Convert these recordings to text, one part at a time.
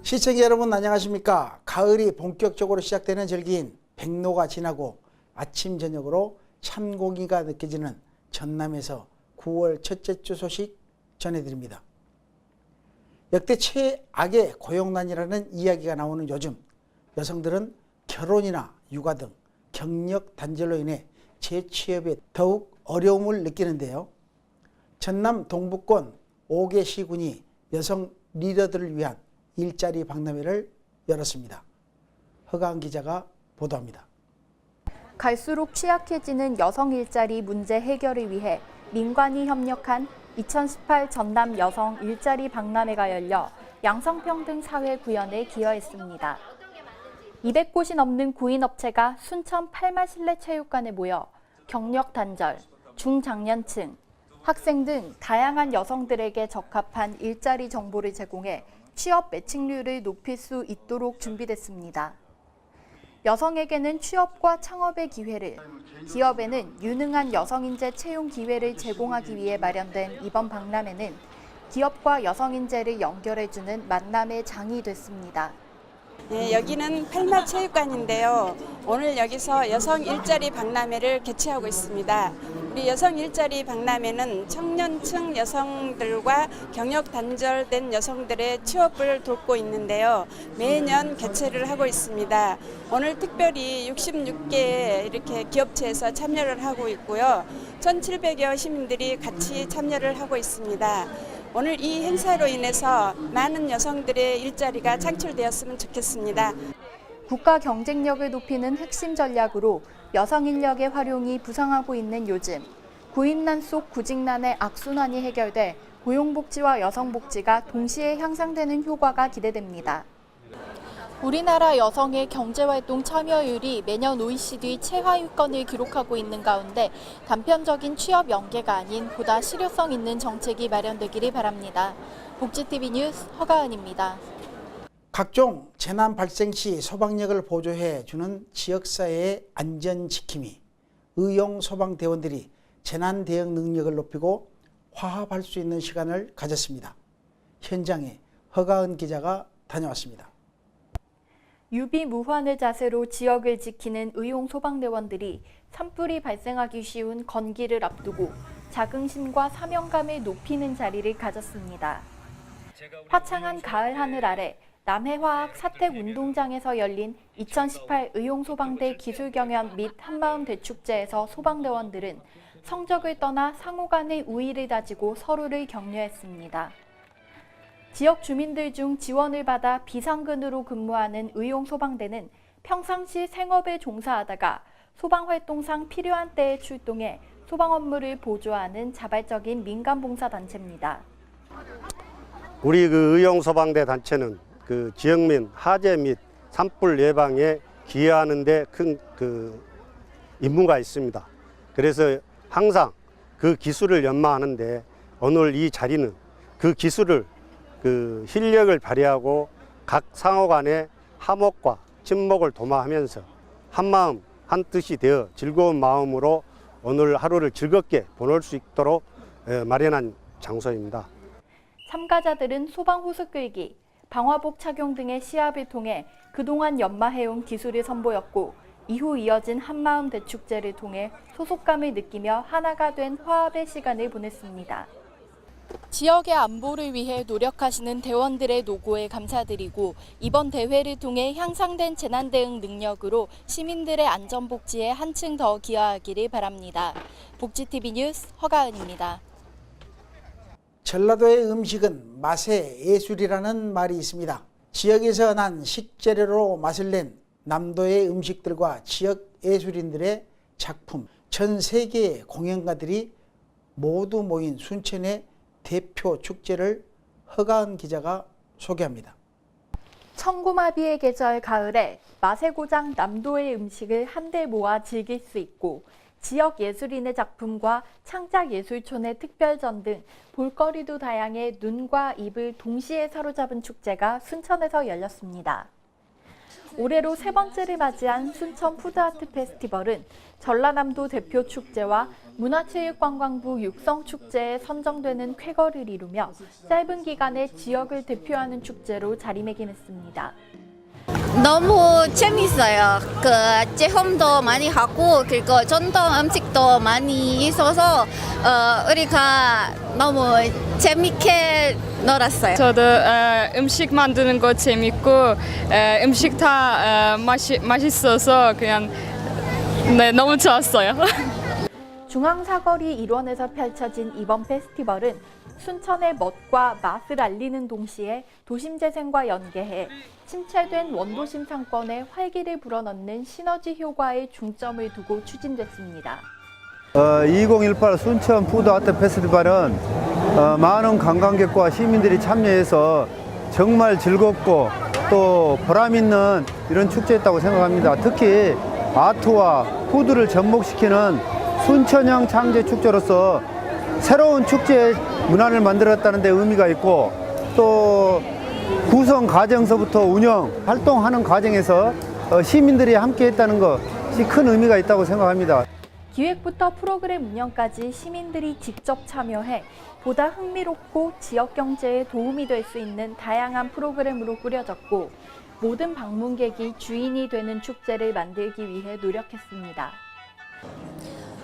시청자 여러분 안녕하십니까. 가을이 본격적으로 시작되는 절기인 백로가 지나고 아침 저녁으로 찬공기가 느껴지는 전남에서 9월 첫째 주 소식 전해드립니다. 역대 최악의 고용난이라는 이야기가 나오는 요즘 여성들은 결혼이나 육아 등 경력 단절로 인해 재취업에 더욱 어려움을 느끼는데요. 전남 동북권 5개 시군이 여성 리더들을 위한 일자리 박람회를 열었습니다. 허가은 기자가 보도합니다. 갈수록 취약해지는 여성 일자리 문제 해결을 위해 민관이 협력한 2018 전남 여성 일자리 박람회가 열려 양성평등 사회 구현에 기여했습니다. 200곳이 넘는 구인업체가 순천 팔마실내체육관에 모여 경력 단절, 중장년층, 학생 등 다양한 여성들에게 적합한 일자리 정보를 제공해 취업 매칭률을 높일 수 있도록 준비됐습니다. 여성에게는 취업과 창업의 기회를, 기업에는 유능한 여성인재 채용 기회를 제공하기 위해 마련된 이번 박람회는 기업과 여성인재를 연결해주는 만남의 장이 됐습니다. 네, 여기는 팔마체육관인데요. 오늘 여기서 여성 일자리 박람회를 개최하고 있습니다. 우리 여성 일자리 박람회는 청년층 여성들과 경력 단절된 여성들의 취업을 돕고 있는데요. 매년 개최를 하고 있습니다. 오늘 특별히 66개 이렇게 기업체에서 참여를 하고 있고요. 1,700여 시민들이 같이 참여를 하고 있습니다. 오늘 이 행사로 인해서 많은 여성들의 일자리가 창출되었으면 좋겠습니다. 국가 경쟁력을 높이는 핵심 전략으로 여성 인력의 활용이 부상하고 있는 요즘, 구인난 속 구직난의 악순환이 해결돼 고용복지와 여성복지가 동시에 향상되는 효과가 기대됩니다. 우리나라 여성의 경제활동 참여율이 매년 OECD 최하위권을 기록하고 있는 가운데 단편적인 취업 연계가 아닌 보다 실효성 있는 정책이 마련되기를 바랍니다. 복지TV 뉴스 허가은입니다. 각종 재난 발생 시 소방력을 보조해 주는 지역사회의 안전지킴이, 의용소방대원들이 재난 대응 능력을 높이고 화합할 수 있는 시간을 가졌습니다. 현장에 허가은 기자가 다녀왔습니다. 유비무환의 자세로 지역을 지키는 의용소방대원들이 산불이 발생하기 쉬운 건기를 앞두고 자긍심과 사명감을 높이는 자리를 가졌습니다. 화창한 가을 하늘 아래 남해화학 사택운동장에서 열린 2018 의용소방대 기술경연 및 한마음 대축제에서 소방대원들은 성적을 떠나 상호 간의 우위를 다지고 서로를 격려했습니다. 지역 주민들 중 지원을 받아 비상근으로 근무하는 의용소방대는 평상시 생업에 종사하다가 소방활동상 필요한 때에 출동해 소방 업무를 보조하는 자발적인 민간봉사단체입니다. 우리 의용소방대 단체는 지역민 화재 및 산불 예방에 기여하는 데 큰 임무가 있습니다. 그래서 항상 그 기술을 연마하는데 오늘 이 자리는 그 기술을 실력을 발휘하고 각 상호 간의 화목과 친목을 도모하면서 한마음 한뜻이 되어 즐거운 마음으로 오늘 하루를 즐겁게 보낼 수 있도록 마련한 장소입니다. 참가자들은 소방 호스 끌기, 방화복 착용 등의 시합을 통해 그동안 연마해온 기술을 선보였고 이후 이어진 한마음 대축제를 통해 소속감을 느끼며 하나가 된 화합의 시간을 보냈습니다. 지역의 안보를 위해 노력하시는 대원들의 노고에 감사드리고 이번 대회를 통해 향상된 재난대응 능력으로 시민들의 안전복지에 한층 더 기여하기를 바랍니다. 복지TV 뉴스 허가은입니다. 전라도의 음식은 맛의 예술이라는 말이 있습니다. 지역에서 난 식재료로 맛을 낸 남도의 음식들과 지역 예술인들의 작품, 전 세계의 공연가들이 모두 모인 순천의 대표 축제를 허가은 기자가 소개합니다. 청고마비의 계절 가을에 맛의 고장 남도의 음식을 한데 모아 즐길 수 있고 지역 예술인의 작품과 창작예술촌의 특별전 등 볼거리도 다양해 눈과 입을 동시에 사로잡은 축제가 순천에서 열렸습니다. 올해로 세 번째를 맞이한 순천 푸드아트 페스티벌은 전라남도 대표 축제와 문화체육관광부 육성축제에 선정되는 쾌거를 이루며 짧은 기간에 지역을 대표하는 축제로 자리매김했습니다. 너무 재밌어요. 체험도 많이 하고 그리고 전통 음식도 많이 있어서 우리가 너무 재밌게 놀았어요. 저도 음식 만드는 거 재밌고 음식 다 맛있어서 그냥 네, 너무 좋았어요. 중앙사거리 일원에서 펼쳐진 이번 페스티벌은 순천의 멋과 맛을 알리는 동시에 도심 재생과 연계해 침체된 원도심 상권에 활기를 불어넣는 시너지 효과에 중점을 두고 추진됐습니다. 2018 순천 푸드 아트 페스티벌은 많은 관광객과 시민들이 참여해서 정말 즐겁고 또 보람 있는 이런 축제였다고 생각합니다. 특히 아트와 푸드를 접목시키는 순천형 창제 축제로서 새로운 축제 문화를 만들었다는 데 의미가 있고 또 구성 과정서부터 운영, 활동하는 과정에서 시민들이 함께 했다는 것이 큰 의미가 있다고 생각합니다. 기획부터 프로그램 운영까지 시민들이 직접 참여해 보다 흥미롭고 지역 경제에 도움이 될 수 있는 다양한 프로그램으로 꾸려졌고 모든 방문객이 주인이 되는 축제를 만들기 위해 노력했습니다.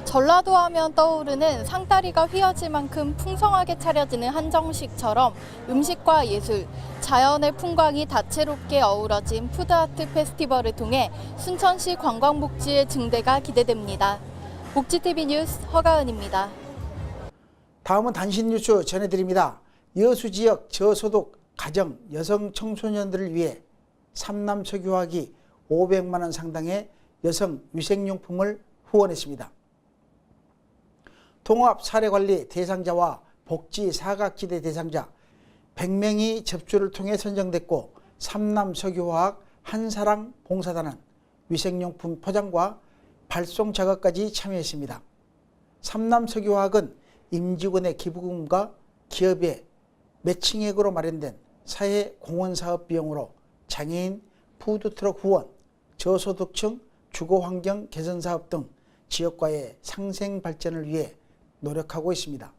전라도 하면 떠오르는 상다리가 휘어질 만큼 풍성하게 차려지는 한정식처럼 음식과 예술, 자연의 풍광이 다채롭게 어우러진 푸드아트 페스티벌을 통해 순천시 관광복지의 증대가 기대됩니다. 복지TV 뉴스 허가은입니다. 다음은 단신 뉴스 전해드립니다. 여수 지역 저소득 가정 여성 청소년들을 위해 삼남 석유화기 500만 원 상당의 여성 위생용품을 후원했습니다. 통합 사례관리 대상자와 복지 사각지대 대상자 100명이 접수를 통해 선정됐고 삼남 석유화학 한사랑 봉사단은 위생용품 포장과 발송 작업까지 참여했습니다. 삼남 석유화학은 임직원의 기부금과 기업의 매칭액으로 마련된 사회 공헌사업 비용으로 장애인 푸드트럭 후원, 저소득층 주거환경 개선사업 등 지역과의 상생 발전을 위해 노력하고 있습니다.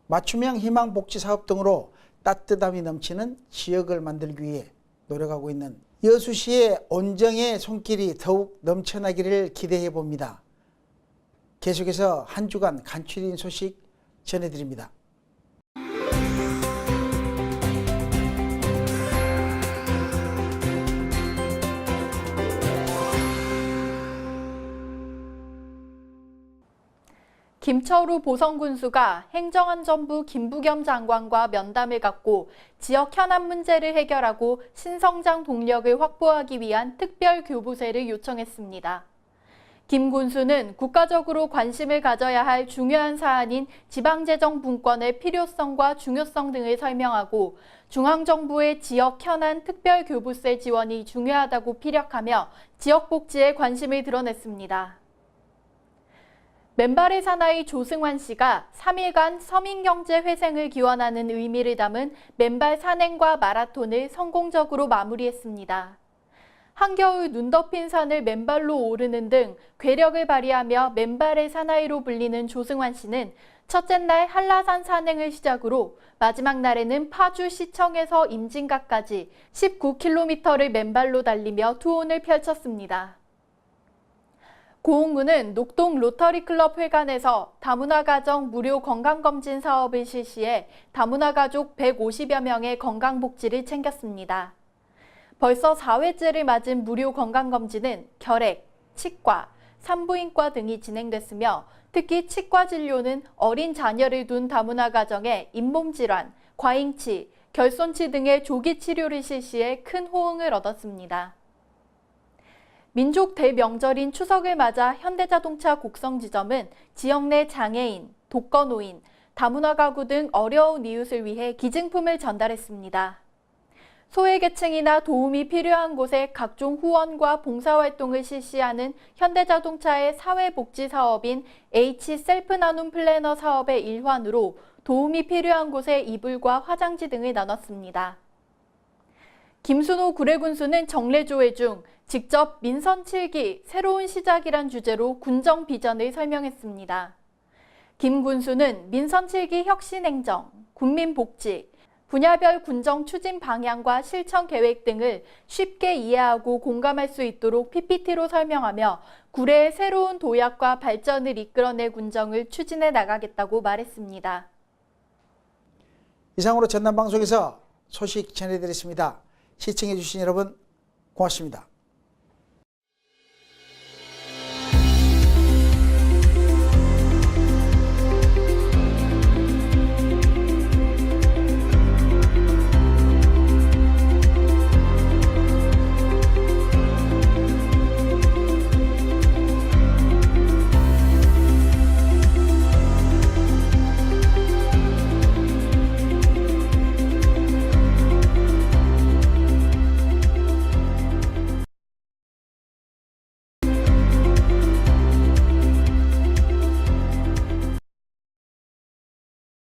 맞춤형 희망복지사업 등으로 따뜻함이 넘치는 지역을 만들기 위해 노력하고 있는 여수시의 온정의 손길이 더욱 넘쳐나기를 기대해 봅니다. 계속해서 한 주간 간추린 소식 전해드립니다. 김철우 보성군수가 행정안전부 김부겸 장관과 면담을 갖고 지역 현안 문제를 해결하고 신성장 동력을 확보하기 위한 특별교부세를 요청했습니다. 김 군수는 국가적으로 관심을 가져야 할 중요한 사안인 지방재정 분권의 필요성과 중요성 등을 설명하고 중앙정부의 지역 현안 특별교부세 지원이 중요하다고 피력하며 지역복지에 관심을 드러냈습니다. 맨발의 사나이 조승환 씨가 3일간 서민경제 회생을 기원하는 의미를 담은 맨발 산행과 마라톤을 성공적으로 마무리했습니다. 한겨울 눈 덮인 산을 맨발로 오르는 등 괴력을 발휘하며 맨발의 사나이로 불리는 조승환 씨는 첫째 날 한라산 산행을 시작으로 마지막 날에는 파주시청에서 임진각까지 19km를 맨발로 달리며 투혼을 펼쳤습니다. 고흥군은 녹동 로터리클럽 회관에서 다문화 가정 무료 건강검진 사업을 실시해 다문화 가족 150여 명의 건강복지를 챙겼습니다. 벌써 4회째를 맞은 무료 건강검진은 결핵, 치과, 산부인과 등이 진행됐으며 특히 치과 진료는 어린 자녀를 둔 다문화 가정의 잇몸 질환, 과잉치, 결손치 등의 조기 치료를 실시해 큰 호응을 얻었습니다. 민족 대명절인 추석을 맞아 현대자동차 곡성지점은 지역 내 장애인, 독거노인, 다문화 가구 등 어려운 이웃을 위해 기증품을 전달했습니다. 소외계층이나 도움이 필요한 곳에 각종 후원과 봉사활동을 실시하는 현대자동차의 사회복지사업인 H셀프나눔 플래너 사업의 일환으로 도움이 필요한 곳에 이불과 화장지 등을 나눴습니다. 김순호 구례군수는 정례조회 중 직접 민선 7기 새로운 시작이란 주제로 군정 비전을 설명했습니다. 김 군수는 민선 7기 혁신행정, 국민복지, 분야별 군정 추진 방향과 실천 계획 등을 쉽게 이해하고 공감할 수 있도록 PPT로 설명하며 구례의 새로운 도약과 발전을 이끌어낼 군정을 추진해 나가겠다고 말했습니다. 이상으로 전남방송에서 소식 전해드렸습니다. 시청해주신 여러분 고맙습니다.